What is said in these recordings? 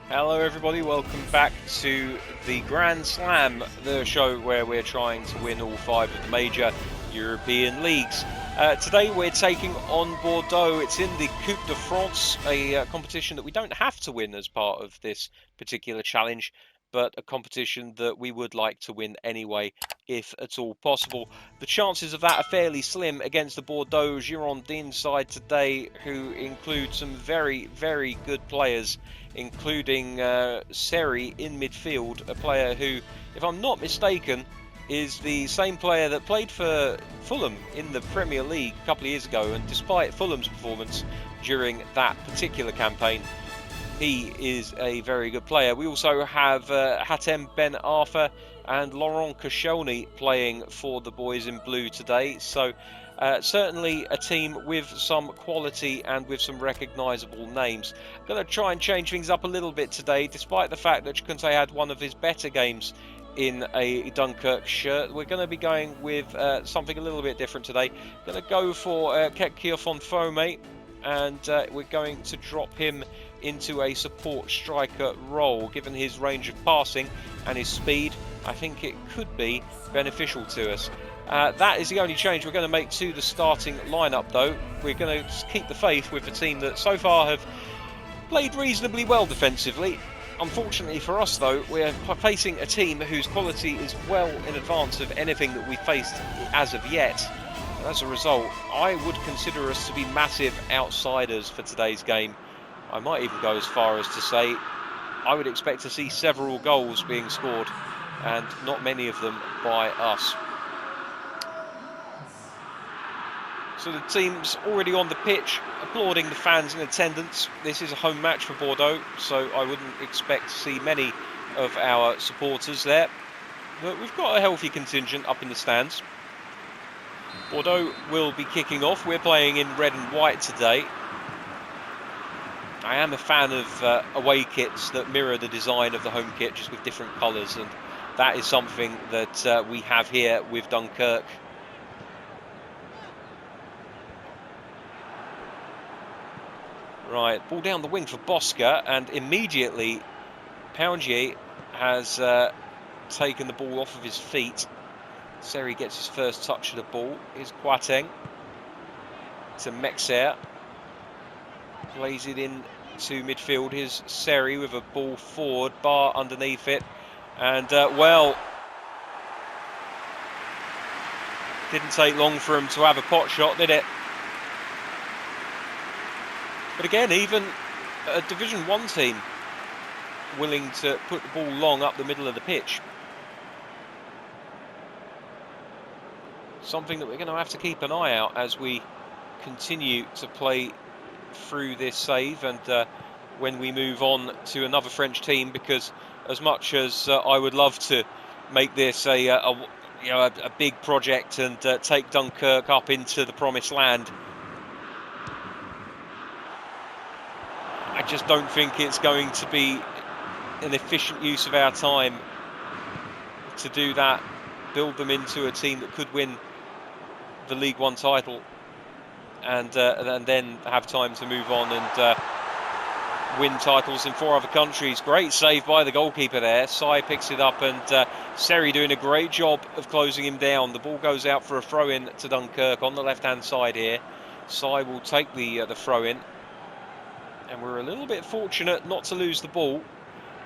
Hello everybody, welcome back to the Grand Slam, the show where we're trying to win all 5 of the major European leagues. Today we're taking on Bordeaux. It's in the Coupe de France, a competition that we don't have to win as part of this particular challenge, but a competition that we would like to win anyway, if at all possible. The chances of that are fairly slim against the Bordeaux Girondins side today, who include some very, very good players, including Seri in midfield, a player who, if I'm not mistaken, is the same player that played for Fulham in the Premier League a couple of years ago, and despite Fulham's performance during that particular campaign, he is a very good player. We also have Hatem Ben Arfa and Laurent Koscielny playing for the boys in blue today, so certainly a team with some quality and with some recognisable names. Going to try and change things up a little bit today, despite the fact that Conte had one of his better games in a Dunkerque shirt. We're going to be going with something a little bit different today. Going to go for Kekir Fome, and we're going to drop him into a support striker role. Given his range of passing and his speed, I think it could be beneficial to us. That is the only change we're going to make to the starting lineup, though. We're going to keep the faith with the team that so far have played reasonably well defensively. Unfortunately for us, though, we're facing a team whose quality is well in advance of anything that we've faced as of yet. And as a result, I would consider us to be massive outsiders for today's game. I might even go as far as to say I would expect to see several goals being scored, and not many of them by us. So the team's already on the pitch, applauding the fans in attendance. This is a home match for Bordeaux, so I wouldn't expect to see many of our supporters there. But we've got a healthy contingent up in the stands. Bordeaux will be kicking off. We're playing in red and white today. I am a fan of away kits that mirror the design of the home kit, just with different colours, and that is something that we have here with Dunkerque. Right, ball down the wing for Bosca, and immediately Poundier has taken the ball off of his feet. Seri gets his first touch of the ball. Here's Quateng to Mexer. Plays it in to midfield. Here's Seri with a ball forward, Bar underneath it. And, well, didn't take long for him to have a pot shot, did it? But again, even a Division 1 team willing to put the ball long up the middle of the pitch. Something that we're going to have to keep an eye out as we continue to play through this save, and when we move on to another French team, because as much as I would love to make this a big project and take Dunkerque up into the promised land, I just don't think it's going to be an efficient use of our time to do that, build them into a team that could win the League One title, and then have time to move on and win titles in 4 other countries. Great save by the goalkeeper there. Sai picks it up, and Seri doing a great job of closing him down. The ball goes out for a throw-in to Dunkerque on the left-hand side here. Sai will take the throw-in. And we're a little bit fortunate not to lose the ball.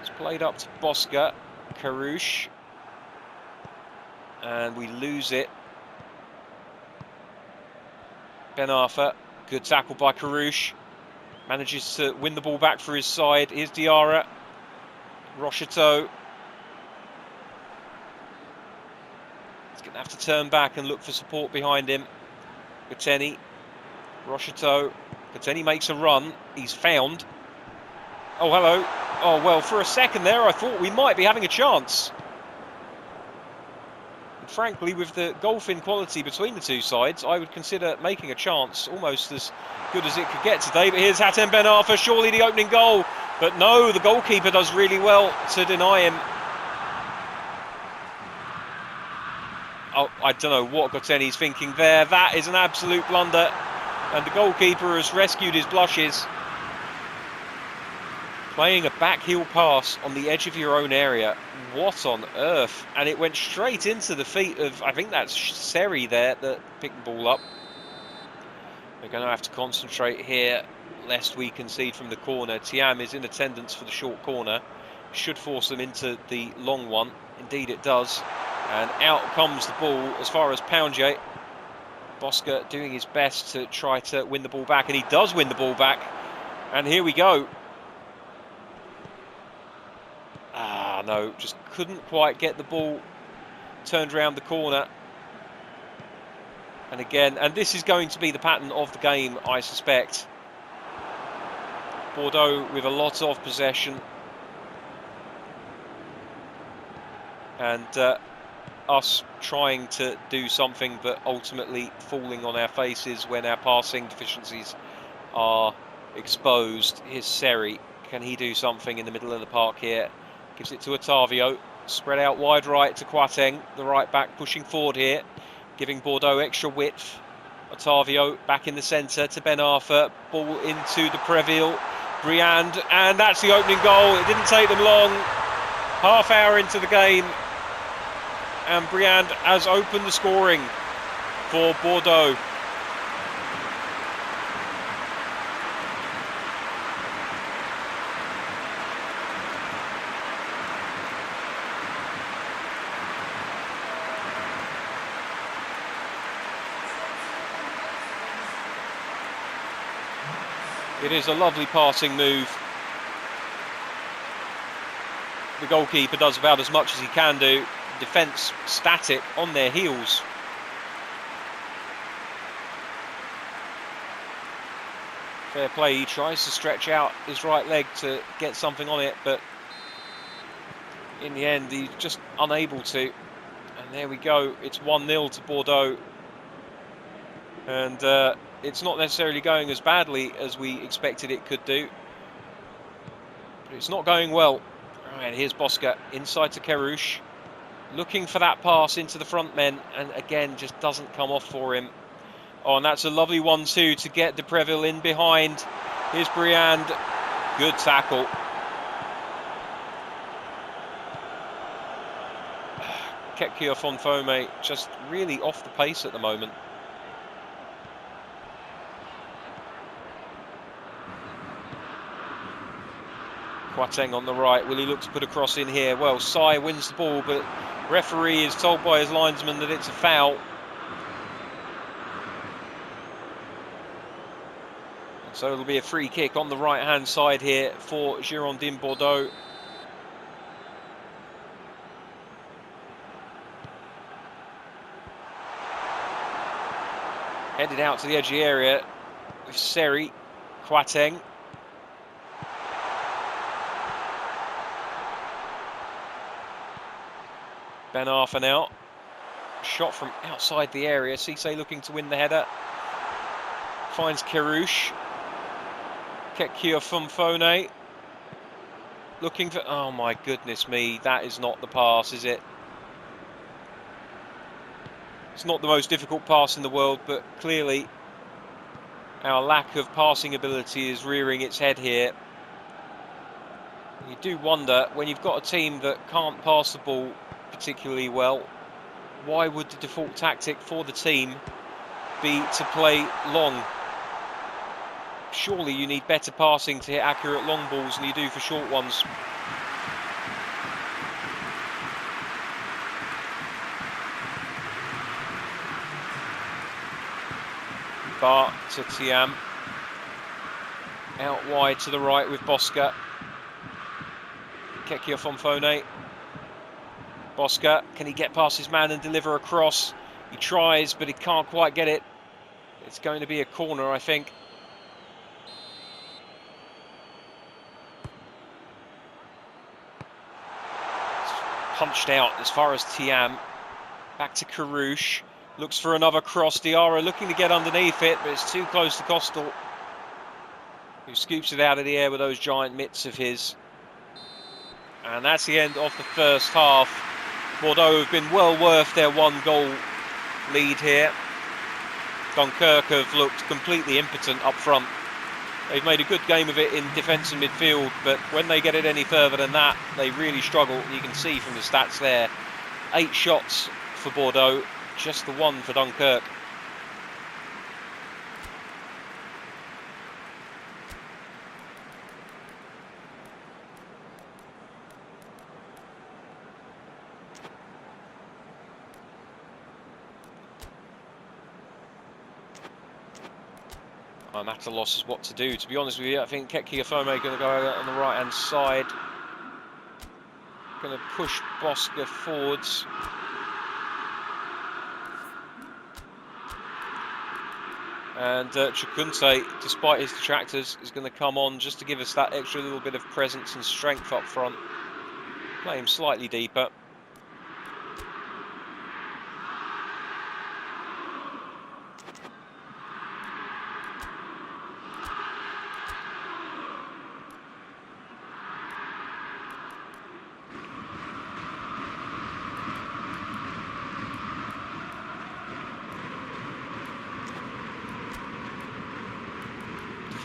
It's played up to Bosca, Karouche, and we lose it. Ben Arfa, good tackle by Karouche, manages to win the ball back for his side. Here's Diarra, Rocheteau. He's going to have to turn back and look for support behind him. Gateni, Rocheteau. Gateni makes a run. He's found. Oh, hello. Oh, well, for a second there, I thought we might be having a chance. And frankly, with the golf inequality between the two sides, I would consider making a chance almost as good as it could get today. But here's Hatem Ben Arfa, surely the opening goal. But no, the goalkeeper does really well to deny him. Oh, I don't know what Gateni's thinking there. That is an absolute blunder. And the goalkeeper has rescued his blushes. Playing a back heel pass on the edge of your own area. What on earth? And it went straight into the feet of, I think that's Seri there that picked the ball up. We're going to have to concentrate here, lest we concede from the corner. Thiam is in attendance for the short corner. Should force them into the long one. Indeed it does. And out comes the ball as far as Poundje. Bosca doing his best to try to win the ball back, and he does win the ball back. And here we go. No, just couldn't quite get the ball turned around the corner. And again, and this is going to be the pattern of the game, I suspect. Bordeaux with a lot of possession. And us trying to do something, but ultimately falling on our faces when our passing deficiencies are exposed. Here's Seri. Can he do something in the middle of the park here? Gives it to Otavio. Spread out wide right to Kwarteng, the right back, pushing forward here, giving Bordeaux extra width. Otavio back in the centre to Ben Arthur. Ball into de Preville. Briand, and that's the opening goal. It didn't take them long. Half hour into the game, and Briand has opened the scoring for Bordeaux. It is a lovely passing move. The goalkeeper does about as much as he can do. Defence static on their heels. Fair play, he tries to stretch out his right leg to get something on it, but in the end he's just unable to. And there we go, it's 1-0 to Bordeaux. And it's not necessarily going as badly as we expected it could do, but it's not going well. Right, here's Bosca inside to Kerouche, looking for that pass into the front men, and again just doesn't come off for him. Oh, and that's a lovely 1-2 to get de Preville in behind. Here's Briand, good tackle. Kekkia Fonfome just really off the pace at the moment. Kwarteng on the right. Will he look to put a cross in here? Well, Sai wins the ball, but referee is told by his linesman that it's a foul. So it'll be a free kick on the right-hand side here for Girondins Bordeaux. Headed out to the edge of the area with Seri, Kwarteng. Ben Arthur now. Shot from outside the area. Cisse looking to win the header. Finds Kerouche. Kekkia Fonfone. Looking for... Oh my goodness me. That is not the pass, is it? It's not the most difficult pass in the world, but clearly our lack of passing ability is rearing its head here. You do wonder, when you've got a team that can't pass the ball particularly well, why would the default tactic for the team be to play long? Surely you need better passing to hit accurate long balls than you do for short ones. Bar to Thiam. Out wide to the right with Bosca. Kekkia Fonfone. Bosca, can he get past his man and deliver a cross? He tries, but he can't quite get it. It's going to be a corner, I think. It's punched out as far as Thiam. Back to Kerouche. Looks for another cross. Diarra looking to get underneath it, but it's too close to Costal, who scoops it out of the air with those giant mitts of his. And that's the end of the first half. Bordeaux have been well worth their 1-goal lead here. Dunkerque have looked completely impotent up front. They've made a good game of it in defence and midfield, but when they get it any further than that, they really struggle. You can see from the stats there, 8 shots for Bordeaux, just the 1 for Dunkerque. I'm at a loss as what to do, to be honest with you. I think Kekiafome going to go on the right hand side. Going to push Bosca forwards. And Chukunte, despite his detractors, is going to come on just to give us that extra little bit of presence and strength up front. Play him slightly deeper.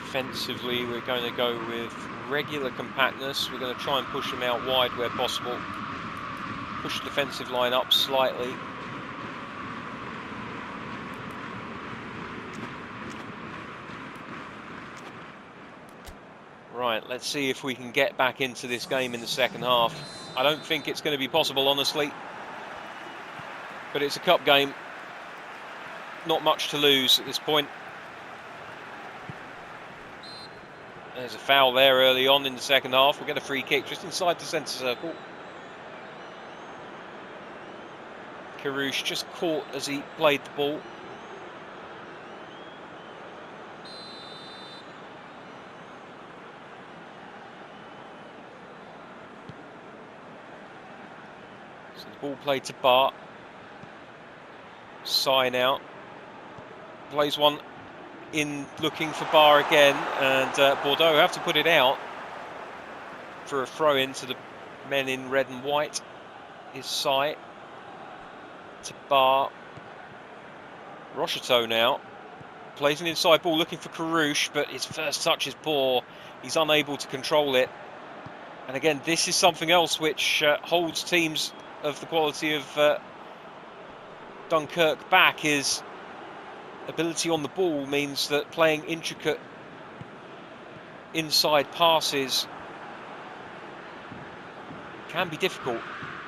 Defensively, we're going to go with regular compactness. We're going to try and push them out wide where possible. Push the defensive line up slightly. Right, let's see if we can get back into this game in the second half. I don't think it's going to be possible, honestly. But it's a cup game. Not much to lose at this point. There's a foul there early on in the second half. We'll get a free kick just inside the centre circle. Karouche just caught as he played the ball. So the ball played to Bart. Sign out. Plays one in looking for Bar again, and Bordeaux have to put it out for a throw in to the men in red and white. His sight to Bar. Rocheteau now plays an inside ball looking for Karouche, but his first touch is poor. He's unable to control it. And again, this is something else which holds teams of the quality of Dunkerque back, is ability on the ball means that playing intricate inside passes can be difficult.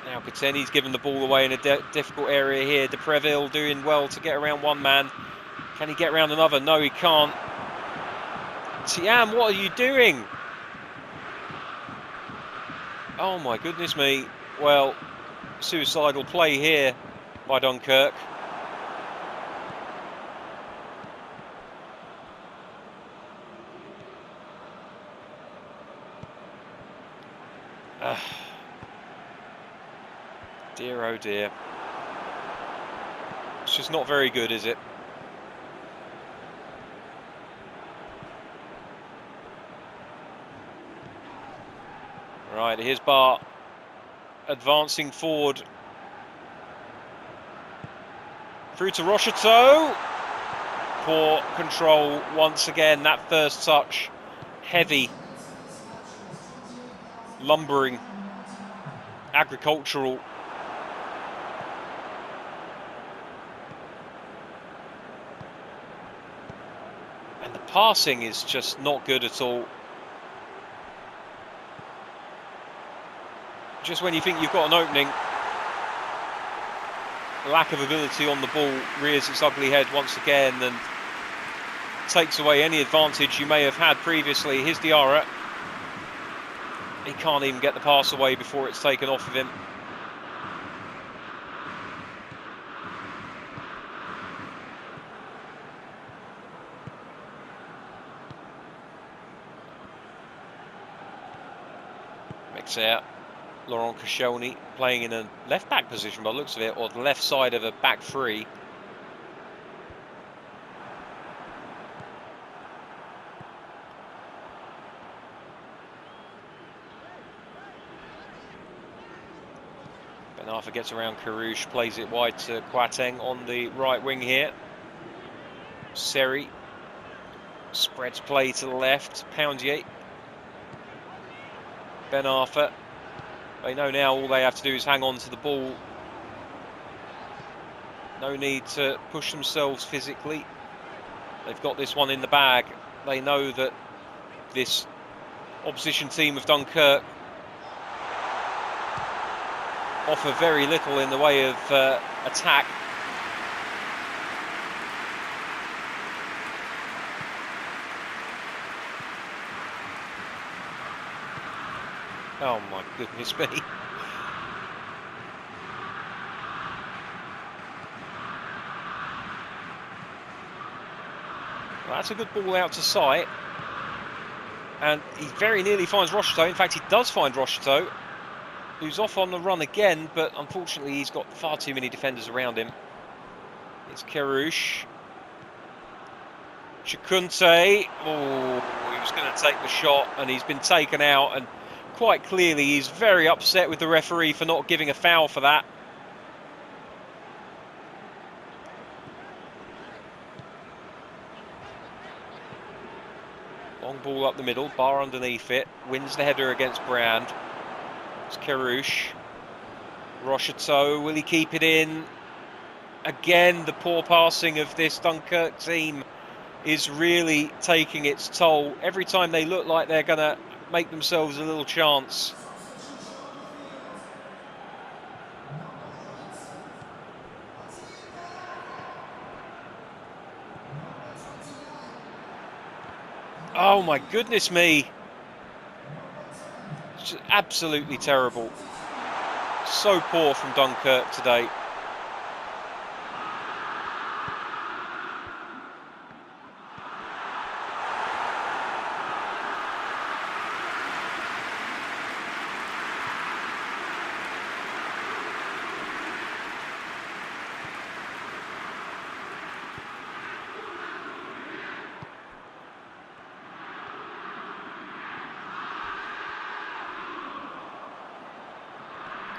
Now Kateni's given the ball away in a difficult area here. De Preville doing well to get around one man. Can he get around another? No, he can't. Tiam, what are you doing? Oh my goodness me. Well, suicidal play here by Dunkerque. Dear oh dear. It's just not very good, is it? Right, here's Bar advancing forward. Through to Rocheteau. Poor control once again. That first touch, heavy, lumbering, agricultural. And the passing is just not good at all. Just when you think you've got an opening, lack of ability on the ball rears its ugly head once again and takes away any advantage you may have had previously. Here's Diarra. He can't even get the pass away before it's taken off of him. Mix out. Laurent Koscielny playing in a left-back position by the looks of it, or the left side of a back three. Ben Arfa gets around Karouche, plays it wide to Kwarteng on the right wing here. Seri Spreads play to the left. Poundier. Ben Arthur. They know now all they have to do is hang on to the ball. No need to push themselves physically. They've got this one in the bag. They know that this opposition team of Dunkerque offer very little in the way of attack. Oh my goodness me. Well, that's a good ball out to sight. And he very nearly finds Rocheteau. In fact, he does find Rocheteau, who's off on the run again, but unfortunately he's got far too many defenders around him. It's Kerouche. Chikunte. Oh, he was going to take the shot and he's been taken out, and quite clearly he's very upset with the referee for not giving a foul for that. Long ball up the middle, bar underneath it, wins the header against Brand. It's Kerouche. Rocheteau, will he keep it in? Again, the poor passing of this Dunkerque team is really taking its toll. Every time they look like they're going to make themselves a little chance, oh my goodness me. It's just absolutely terrible. So poor from Dunkerque today.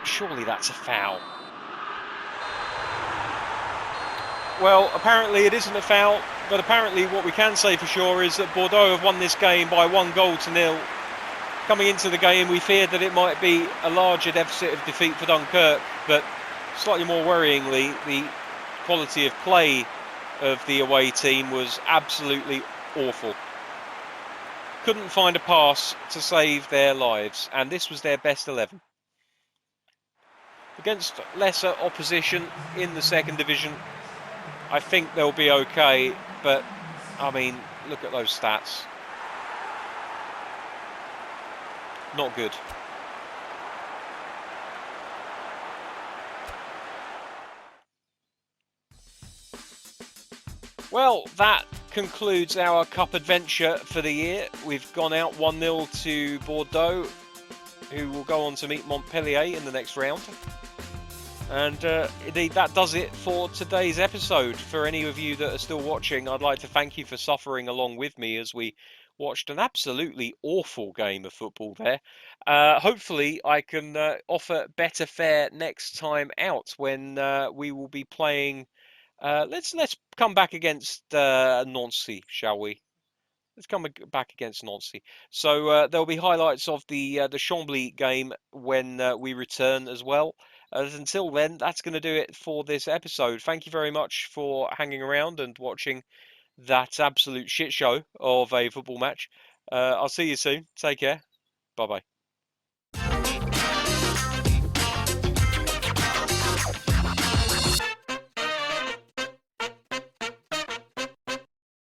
Surely that's a foul. Well, apparently it isn't a foul, but apparently what we can say for sure is that Bordeaux have won this game by 1-0. Coming into the game, we feared that it might be a larger deficit of defeat for Dunkerque, but slightly more worryingly, the quality of play of the away team was absolutely awful. Couldn't find a pass to save their lives, and this was their best 11. Against lesser opposition in the second division, I think they'll be okay, but I mean, look at those stats. Not good. Well, that concludes our cup adventure for the year. We've gone out 1-0 to Bordeaux, who will go on to meet Montpellier in the next round. And indeed, that does it for today's episode. For any of you that are still watching, I'd like to thank you for suffering along with me as we watched an absolutely awful game of football there. Hopefully, I can offer better fare next time out when we will be playing. Let's come back against Nancy, shall we? Let's come back against Nancy. So there'll be highlights of the Chambly game when we return as well. Until then, that's going to do it for this episode. Thank you very much for hanging around and watching that absolute shit show of a football match. I'll see you soon. Take care. Bye bye.